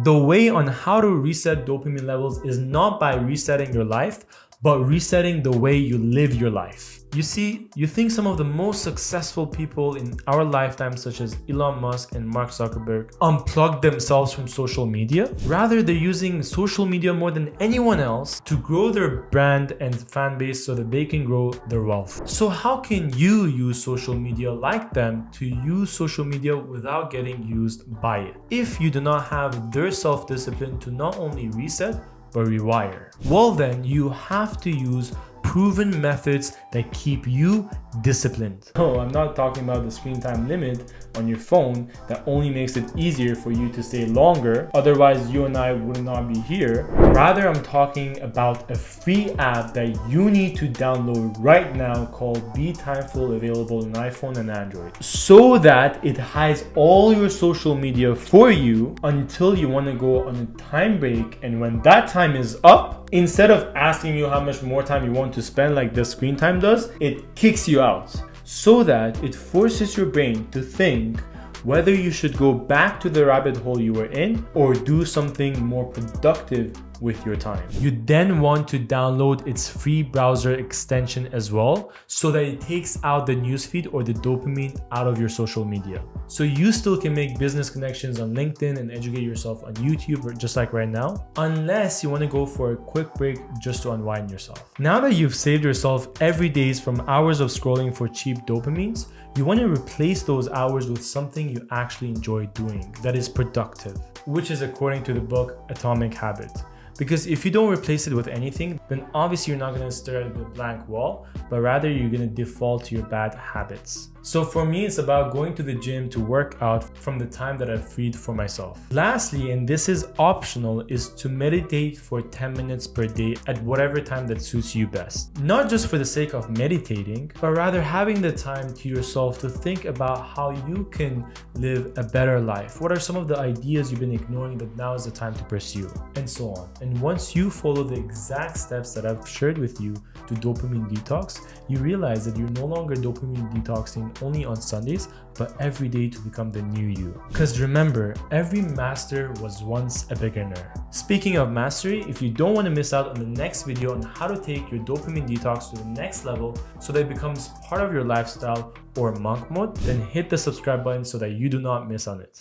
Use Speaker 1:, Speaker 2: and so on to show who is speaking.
Speaker 1: The way on how to reset dopamine levels is not by resetting your life, but resetting the way you live your life. You see, you think some of the most successful people in our lifetime, such as Elon Musk and Mark Zuckerberg, unplugged themselves from social media? Rather, they're using social media more than anyone else to grow their brand and fan base so that they can grow their wealth. So how can you use social media like them to use social media without getting used by it, if you do not have their self-discipline to not only reset, but rewire? Well then, you have to use proven methods that keep you disciplined. Oh, I'm not talking about the screen time limit on your phone that only makes it easier for you to stay longer, otherwise you and I would not be here. Rather, I'm talking about a free app that you need to download right now called Be Timeful, available on iPhone and Android, so that it hides all your social media for you until you want to go on a time break. And when that time is up, instead of asking you how much more time you want to spend like the screen time does, it kicks you out, so that it forces your brain to think whether you should go back to the rabbit hole you were in or do something more productive with your time. You then want to download its free browser extension as well, so that it takes out the newsfeed or the dopamine out of your social media. So you still can make business connections on LinkedIn and educate yourself on YouTube, or just like right now, unless you want to go for a quick break just to unwind yourself. Now that you've saved yourself every day from hours of scrolling for cheap dopamines, you want to replace those hours with something you actually enjoy doing that is productive, which is according to the book Atomic Habit. Because if you don't replace it with anything, then obviously you're not going to stare at the blank wall, but rather you're going to default to your bad habits. So for me, it's about going to the gym to work out from the time that I've freed for myself. Lastly, and this is optional, is to meditate for 10 minutes per day at whatever time that suits you best. Not just for the sake of meditating, but rather having the time to yourself to think about how you can live a better life. What are some of the ideas you've been ignoring that now is the time to pursue, and so on. And once you follow the exact steps that I've shared with you to dopamine detox, you realize that you're no longer dopamine detoxing only on Sundays, but every day to become the new you. Because remember, every master was once a beginner. Speaking of mastery, if you don't want to miss out on the next video on how to take your dopamine detox to the next level so that it becomes part of your lifestyle or monk mode, then hit the subscribe button so that you do not miss on it.